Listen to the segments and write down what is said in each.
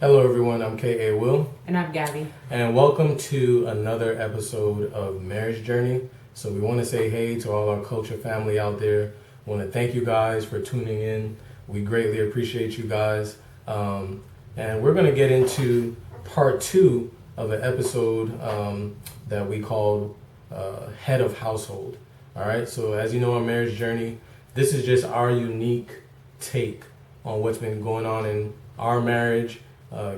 Hello everyone, I'm K.A. Will. And I'm Gabby. And welcome to another episode of Marriage Journey. So we want to say hey to all our culture family out there. We want to thank you guys for tuning in. We greatly appreciate you guys. And we're going to get into part 2 of an episode that we called Head of Household. All right, so as you know, on Marriage Journey, this is just our unique take on what's been going on in our marriage.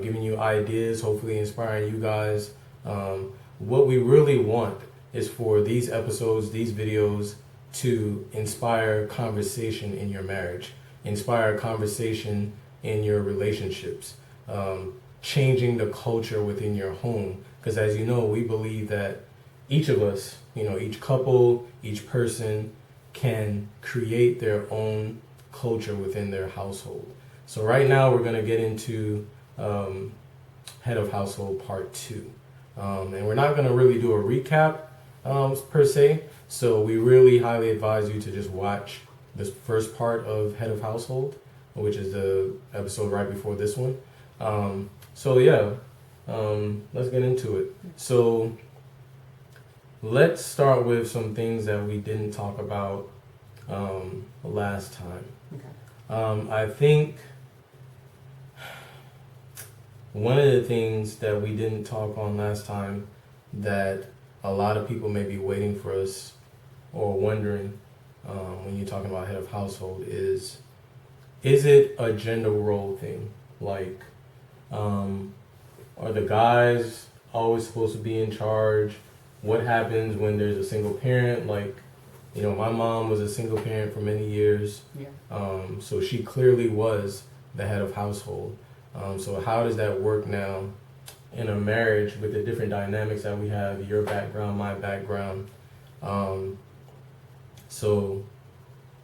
Giving you ideas, hopefully inspiring you guys. What we really want is for these episodes, these videos, to inspire conversation in your marriage, inspire conversation in your relationships, changing the culture within your home. Because as you know, we believe that each of us, each couple, each person can create their own culture within their household. So right now we're going to get into Head of Household Part 2. And we're not going to really do a recap per se, so we really highly advise you to just watch this first part of Head of Household, which is the episode right before this one. Let's get into it. So let's start with some things that we didn't talk about last time. Okay. I think one of the things that we didn't talk on last time that a lot of people may be waiting for us or wondering when you're talking about head of household is it a gender role thing? Like, are the guys always supposed to be in charge? What happens when there's a single parent? Like, my mom was a single parent for many years. Yeah. So she clearly was the head of household. So how does that work now in a marriage with the different dynamics that we have, your background, my background? So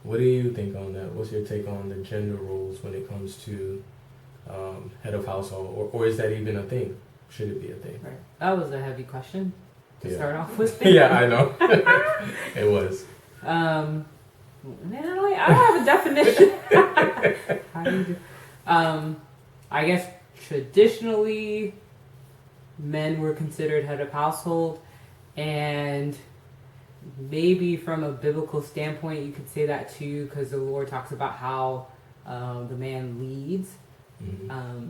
what do you think on that? What's your take on the gender roles when it comes to head of household? Or is that even a thing? Should it be a thing? Right. That was a heavy question to start off with. Yeah, I know. It was. Man, I don't have a definition. How do you do? I guess traditionally men were considered head of household, and maybe from a biblical standpoint you could say that too, because the Lord talks about how the man leads. Mm-hmm.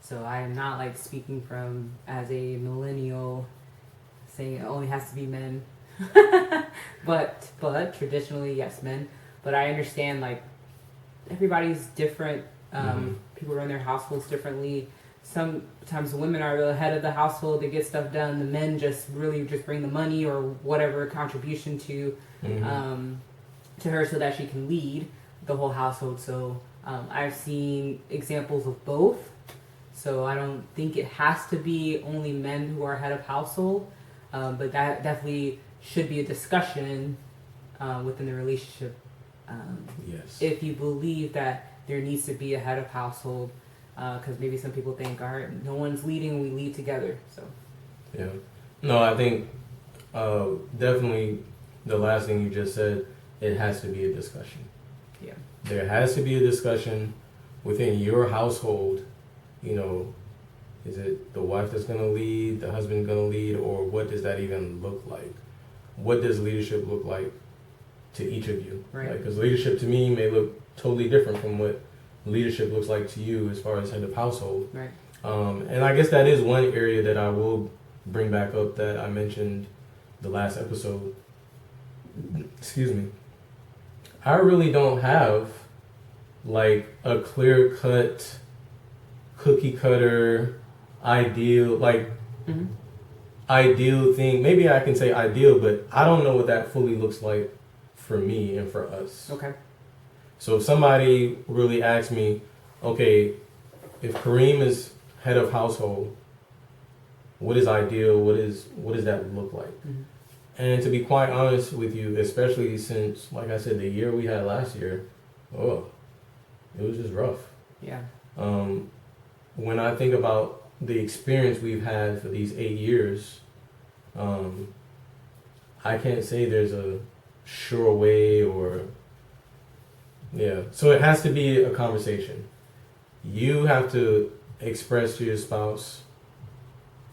So I am not like speaking from as a millennial saying it only has to be men. but traditionally, yes, men. But I understand like everybody's different. People run their households differently. Sometimes the women are the head of the household, they get stuff done. The men just bring the money or whatever contribution to her so that she can lead the whole household. So I've seen examples of both. So I don't think it has to be only men who are head of household, but that definitely should be a discussion within the relationship. Yes. If you believe that there needs to be a head of household, because maybe some people think, all right, no one's leading, we lead together. So. Yeah. No, I think definitely the last thing you just said, it has to be a discussion. Yeah. There has to be a discussion within your household. Is it the wife that's going to lead, the husband going to lead, or what does that even look like? What does leadership look like to each of you? Right. Because leadership to me may look totally different from what leadership looks like to you as far as head of household. Right. And I guess that is one area that I will bring back up that I mentioned the last episode. Excuse me. I really don't have like a clear cut, cookie cutter, ideal ideal thing. Maybe I can say ideal, but I don't know what that fully looks like for me and for us. Okay. So if somebody really asks me, okay, if Kareem is head of household, what is ideal? What does that look like? Mm-hmm. And to be quite honest with you, especially since, like I said, the year we had last year, it was just rough. Yeah. When I think about the experience we've had for these 8 years, I can't say there's a sure way or yeah. So it has to be a conversation. You have to express to your spouse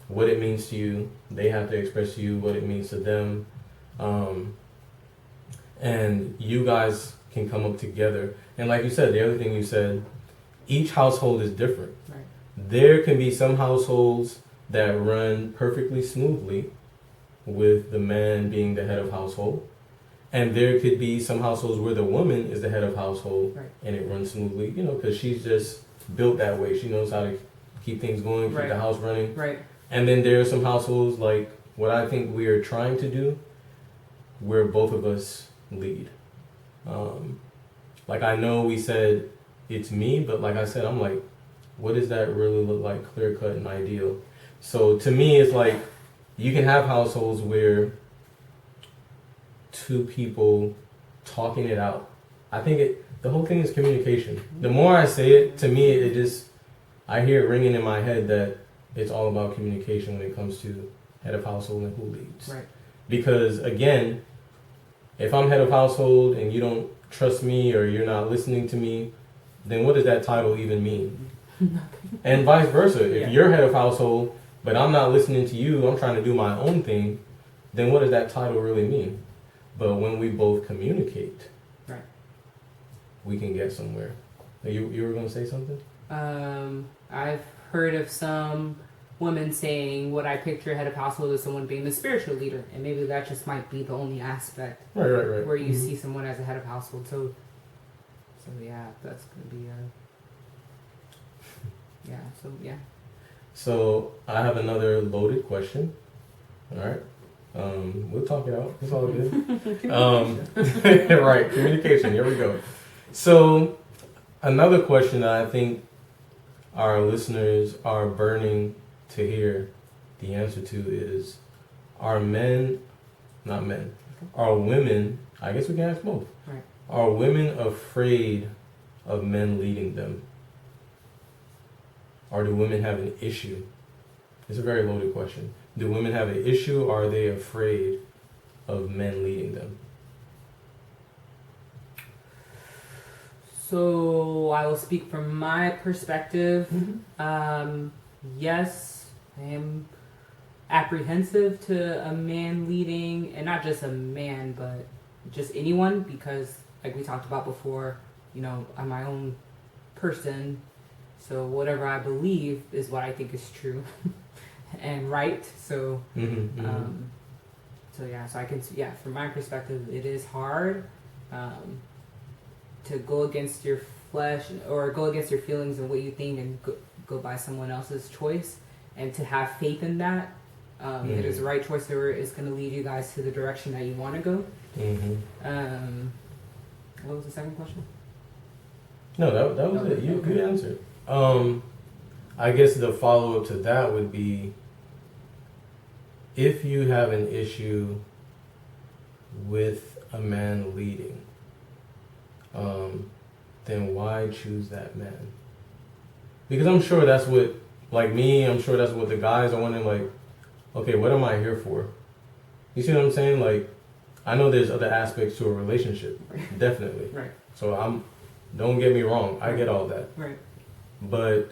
what it means to you. They have to express to you what it means to them. And you guys can come up together. And like you said, the other thing you said, each household is different. Right. There can be some households that run perfectly smoothly with the man being the head of household. And there could be some households where the woman is the head of household, Right. and it runs smoothly, because she's just built that way. She knows how to keep things going, keep Right. the house running. Right. And then there are some households, like what I think we are trying to do, where both of us lead. Like I know we said it's me, but like I said, I'm like, what does that really look like, clear cut and ideal? So to me, it's like you can have households where two people talking it out. I think the whole thing is communication. The more I say it, to me, it just, I hear it ringing in my head that it's all about communication when it comes to head of household and who leads. Right. Because again, if I'm head of household and you don't trust me or you're not listening to me, then what does that title even mean? And vice versa. If Yeah. you're head of household, but I'm not listening to you, I'm trying to do my own thing, then what does that title really mean? But when we both communicate, Right. we can get somewhere. You were going to say something? I've heard of some women saying what I picture head of household as someone being the spiritual leader, and maybe that just might be the only aspect Right. where you see someone as a head of household. So yeah, that's gonna be yeah. So yeah. So I have another loaded question. All right. We'll talk it out. It's all good. Right. Communication. Here we go. So another question that I think our listeners are burning to hear the answer to is, are women, I guess we can ask both. Right. Are women afraid of men leading them? Or do women have an issue? It's a very loaded question. Do women have an issue, or are they afraid of men leading them? So I will speak from my perspective. Yes, I am apprehensive to a man leading, and not just a man, but just anyone, because like we talked about before, I'm my own person, so whatever I believe is what I think is true and right. So so yeah, so I can, from my perspective, it is hard to go against your flesh or go against your feelings and what you think and go by someone else's choice, and to have faith in that it is the right choice, or it's going to lead you guys to the direction that you want to go. What was the second question? No, that was it. You answered. I guess the follow-up to that would be, if you have an issue with a man leading, then why choose that man? Because I'm sure that's what, like me, I'm sure that's what the guys are wondering, like, okay, what am I here for? You see what I'm saying? Like, I know there's other aspects to a relationship, definitely. Right. So don't get me wrong, I get all that. Right. But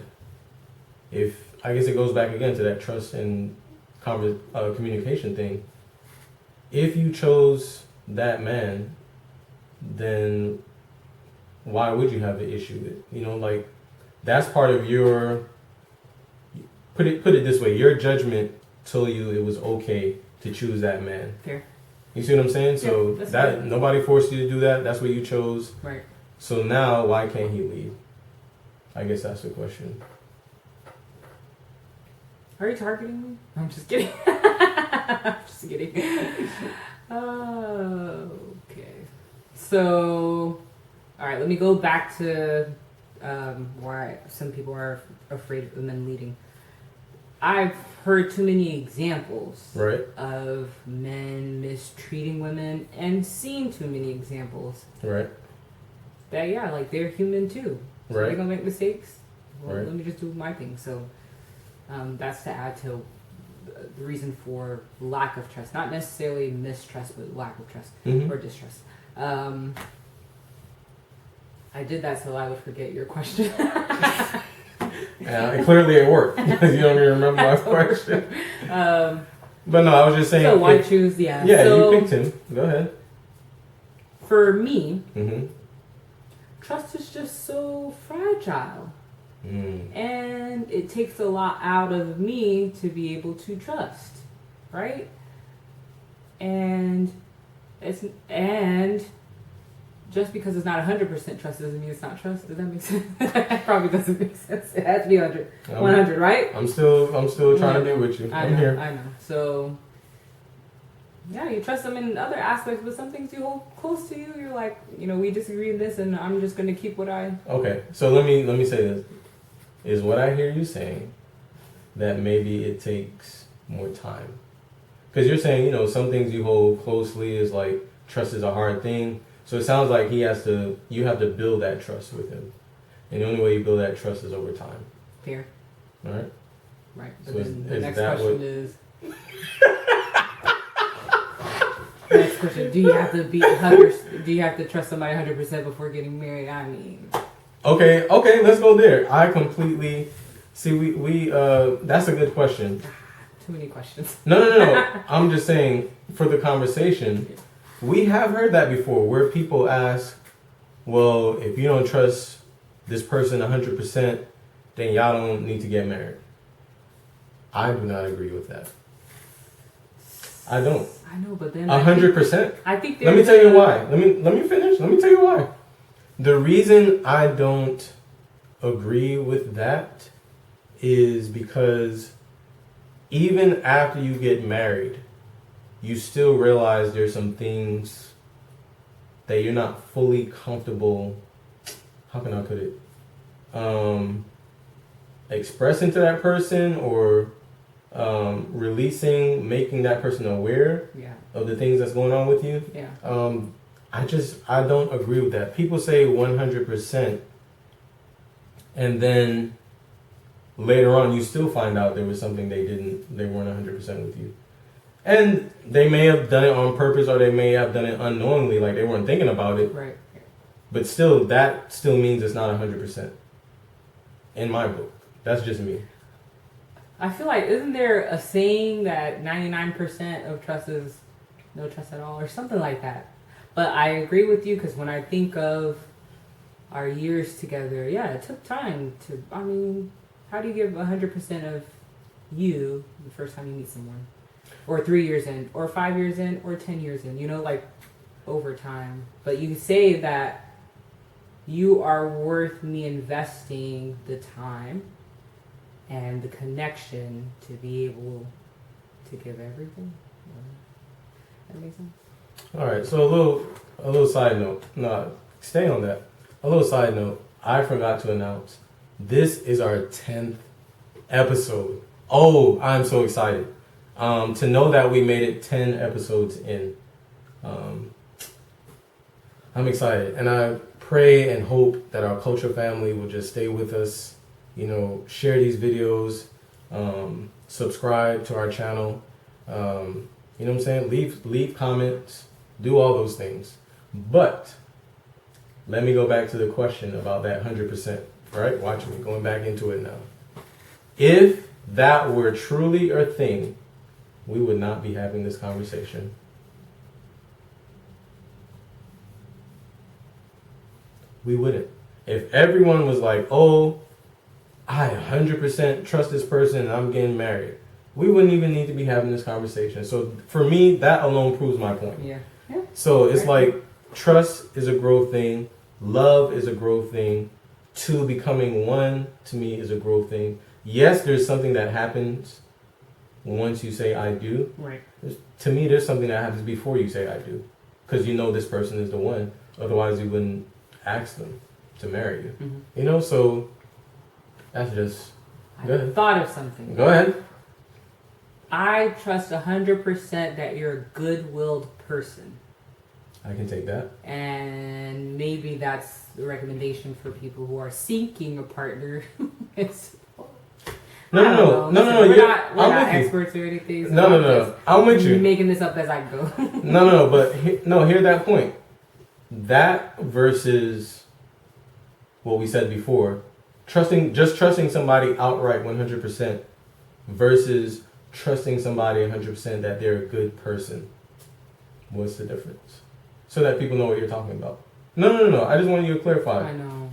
I guess it goes back again to that trust and communication thing. If you chose that man, then why would you have an issue with? Like, that's part of your, put it this way, your judgment told you it was okay to choose that man. Fair. You see what I'm saying? So that's that fair. Nobody forced you to do that. That's what you chose. Right. So now, why can't he lead? I guess that's the question. Are you targeting me? I'm just kidding. I'm just kidding. Okay. So, all right, let me go back to why some people are afraid of men leading. I've heard too many examples Right. of men mistreating women, and seen too many examples Right. that, like, they're human too. So Right. they're gonna make mistakes. Well, Right. let me just do my thing. So that's to add to the reason for lack of trust. Not necessarily mistrust, but lack of trust or distrust. I did that so I would forget your question. And clearly it worked because you don't even remember my question. But no, I was just saying. So why choose? Yeah. Yeah, so, you picked him. Go ahead. For me, Mm-hmm. trust is just so fragile. Mm. And it takes a lot out of me to be able to trust, right? And just because it's not 100% trust doesn't mean it's not trust. Does that make sense? That probably doesn't make sense. It has to be 100, right? I'm still trying to be with you. I'm here. I know. So, yeah, you trust them in other aspects, but some things you hold close to you. You're like, we disagree in this, and I'm just gonna keep what I. Okay, so let me say this: is what I hear you saying that maybe it takes more time, because you're saying some things you hold closely is like trust is a hard thing. So it sounds like you have to build that trust with him, and the only way you build that trust is over time. Fair. All right. Right. But So then the is next that question what- is. Next question: Do you have to be 100? Do you have to trust somebody 100% before getting married? I mean. Okay, let's go there. I completely see. We that's a good question. Too many questions. No. I'm just saying for the conversation, we have heard that before where people ask, well, if you don't trust this person 100%, then y'all don't need to get married. I do not agree with that. I don't. I know, but then 100%. I think. Let me tell you why. Let me finish. Let me tell you why. The reason I don't agree with that is because even after you get married, you still realize there's some things that you're not fully comfortable, how can I put it, expressing to that person or releasing, making that person aware of the things that's going on with you. Yeah. I don't agree with that. People say 100%, and then later on you still find out there was something they weren't 100% with you. And they may have done it on purpose or they may have done it unknowingly, like they weren't thinking about it. Right. But still, that still means it's not 100%. In my book. That's just me. I feel like, isn't there a saying that 99% of trust is no trust at all or something like that? But I agree with you because when I think of our years together, yeah, it took time to, how do you give 100% of you the first time you meet someone? Or 3 years in, or 5 years in, or 10 years in, over time. But you say that you are worth me investing the time and the connection to be able to give everything. That makes sense? All right, so a little side note. No, stay on that. A little side note. I forgot to announce this is our 10th episode. Oh, I'm so excited. To know that we made it 10 episodes in. I'm excited, and I pray and hope that our culture family will just stay with us, share these videos, subscribe to our channel, you know what I'm saying? Leave comments, do all those things. But let me go back to the question about that 100%, right? Watch me going back into it now. If that were truly a thing, we would not be having this conversation. We wouldn't. If everyone was like, oh, I 100% trust this person and I'm getting married, we wouldn't even need to be having this conversation. So for me, that alone proves my point. Yeah. So it's like trust is a growth thing. Love is a growth thing. Two, becoming one to me is a growth thing. Yes, there's something that happens once you say I do. Right. To me, there's something that happens before you say I do. Because you know this person is the one. Otherwise, you wouldn't ask them to marry you. Mm-hmm. So that's just... Go ahead. Thought of something. Go ahead. I trust 100% that you're a good-willed person. I can take that. And maybe that's a recommendation for people who are seeking a partner. No. We're not I'm with experts or anything. So No. I'm with you. Making this up as I go. No. But hear that point. That versus what we said before. trusting somebody outright 100% versus trusting somebody 100% that they're a good person. What's the difference? So that people know what you're talking about. No. I just wanted you to clarify. I know.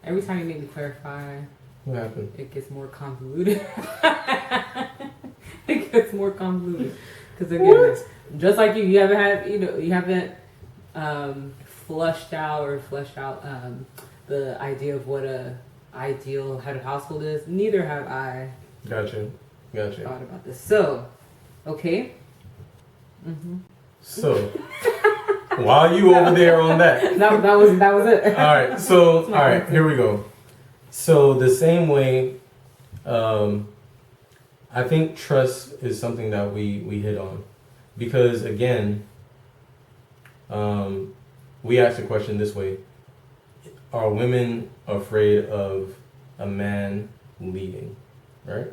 Every time you make me clarify, What happened? it gets more convoluted. It gets more convoluted. Because again, just like you haven't had, you haven't fleshed out the idea of what a ideal head of household is. Neither have I. Gotcha. Thought about this. So, okay. Mm-hmm. So, while you over there on that. that was it. Alright, so, alright, here we go. So, the same way, I think trust is something that we hit on. Because, again, we asked the question this way. Are women afraid of a man leading? Right?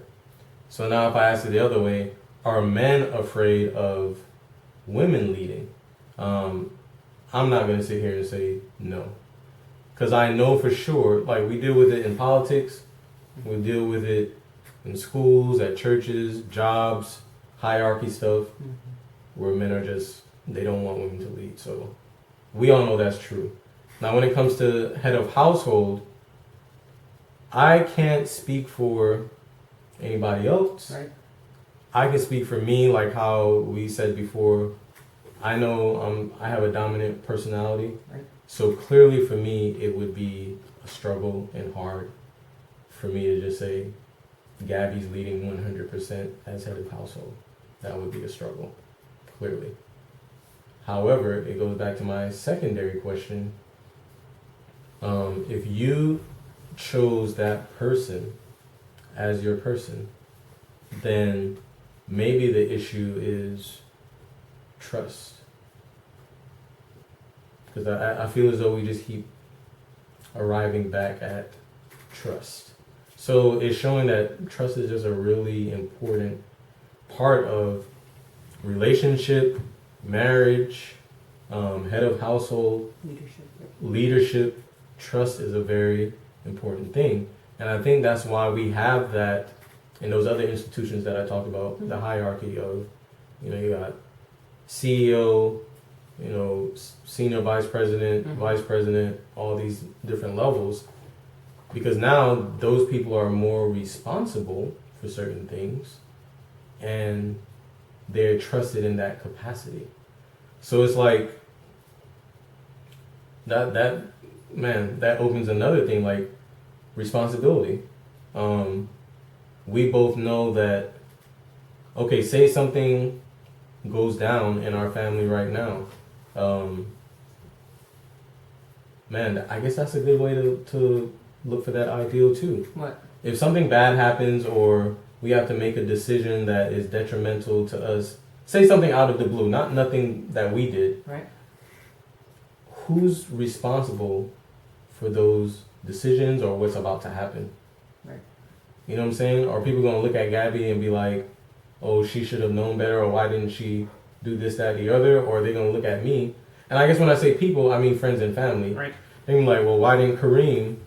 So now if I ask it the other way, are men afraid of women leading? I'm not going to sit here and say no. Because I know for sure, like we deal with it in politics, we deal with it in schools, at churches, jobs, hierarchy stuff, where men are just, they don't want women to lead. So we all know that's true. Now when it comes to head of household, I can't speak for anybody else. Right. I can speak for me, like how we said before. I know I have a dominant personality. Right. So clearly for me, it would be a struggle and hard for me to just say, Gabby's leading 100% as head of household. That would be a struggle, clearly. However, it goes back to my secondary question. If you chose that person as your person, then maybe the issue is trust. Because I feel as though we just keep arriving back at trust. So it's showing that trust is just a really important part of relationship, marriage, head of household, leadership. Trust is a very important thing. And I think that's why we have that in those other institutions that I talked about, the hierarchy of, you got CEO, senior vice president, vice president, all these different levels. Because now those people are more responsible for certain things and they're trusted in that capacity. So it's like that opens another thing, like responsibility. We both know that, okay, say something goes down in our family right now. I guess that's a good way to look for that ideal too. What? If something bad happens or we have to make a decision that is detrimental to us, say something out of the blue, nothing that we did. Right. Who's responsible for those decisions or what's about to happen? Right. You know what I'm saying? Are people going to look at Gabby and be like, oh, she should have known better, or why didn't she do this, that, the other? Or are they going to look at me? And I guess when I say people, I mean friends and family. Right. They're gonna be like, well, why didn't Kareem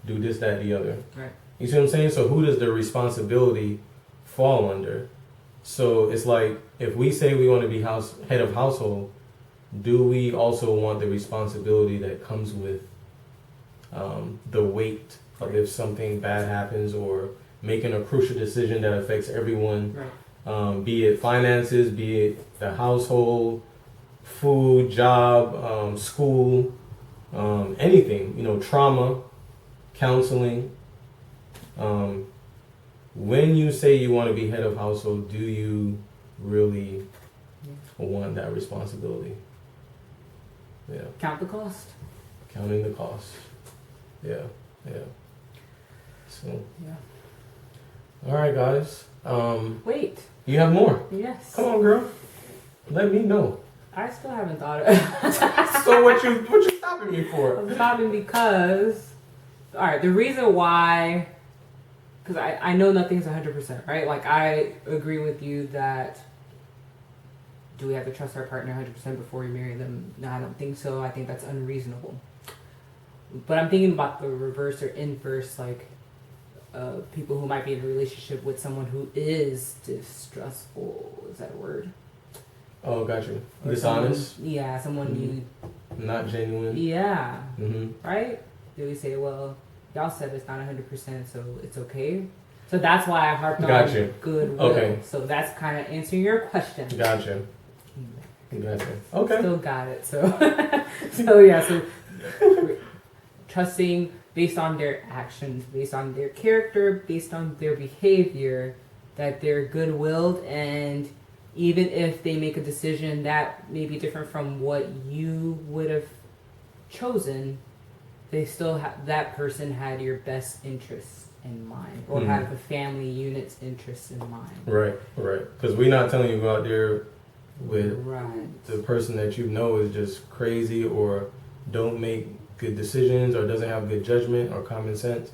do this, that, the other? Right. You see what I'm saying? So who does the responsibility fall under? So it's like, if we say we want to be head of household, do we also want the responsibility that comes with the weight of if something bad happens or making a crucial decision that affects everyone, Right. Be it finances, be it the household, food, job, school, anything, trauma, counseling. When you say you want to be head of household, do you really want that responsibility? Yeah. Count the cost. Counting the cost. Yeah. So. Yeah. All right, guys. Wait. You have more? Yes. Come on, girl. Let me know. I still haven't thought of So what you stopping me for? I'm stopping because, all right, the reason why, because I know nothing's 100%, right? Like, I agree with you that, do we have to trust our partner 100% before we marry them? No, I don't think so. I think that's unreasonable. But I'm thinking about the reverse or inverse, like, people who might be in a relationship with someone who is distrustful. Is that a word? Oh, got you. Or Dishonest, someone, yeah, someone not genuine. yeah, Mm-hmm. right? They would say, well, y'all said it's not 100%, so it's okay. So that's why I harped Got on you. goodwill. Okay. So that's kind of answering your question. Gotcha. Gotcha. Okay. Still got it. So, so yeah. So trusting based on their actions, based on their character, based on their behavior, that they're good-willed, and even if they make a decision that may be different from what you would have chosen, they still have that person had your best interests in mind, or had the family unit's interests in mind. Right. Right. Because we're not telling you go out there with Right. the person that you know is just crazy or don't make good decisions or doesn't have good judgment or common sense.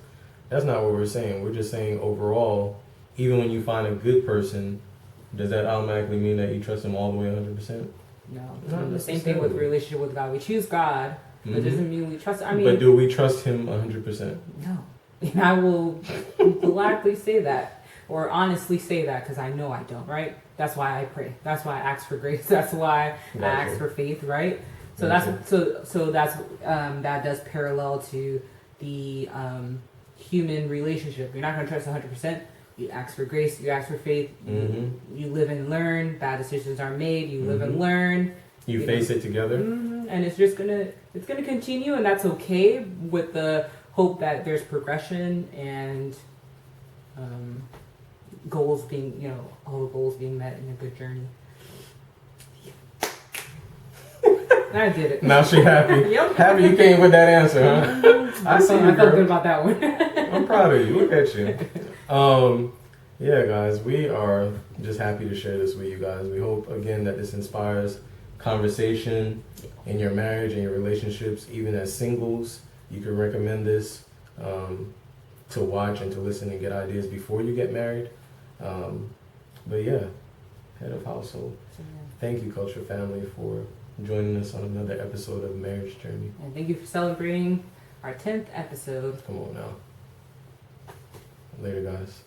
That's not what we're saying. We're just saying overall, even when you find a good person, does that automatically mean that you trust them all the way 100%? No. Not And the same thing with necessarily. relationship with God. We choose God, but it Mhm. doesn't mean we trust. I mean, But do we trust him 100%? no. And I will gladly say that, or honestly say that, because I know I don't. Right? That's why I pray. That's why I ask for grace. That's why I ask Gotcha. for faith. Right? So Gotcha. that's so that's that does parallel to the human relationship. You're not going to trust 100%. You ask for grace. You ask for faith. You live and learn. Bad decisions are made. You live and Mhm. learn. You You face know. it together? And it's just gonna continue, and that's okay, with the hope that there's progression and goals being, all the goals being met in a good journey. I did it. Now she happy. Yep. Happy you came with that answer, huh? I see you, I felt girl. good about that one. I'm proud of you. Look at you. Yeah, guys, we are just happy to share this with you guys. We hope, again, that this inspires conversation in your marriage and your relationships, even as singles. You can recommend this to watch and to listen and get ideas before you get married. But yeah, head of household. Thank you, Culture Family, for joining us on another episode of Marriage Journey. And thank you for celebrating our 10th episode. Come on now. Later, guys.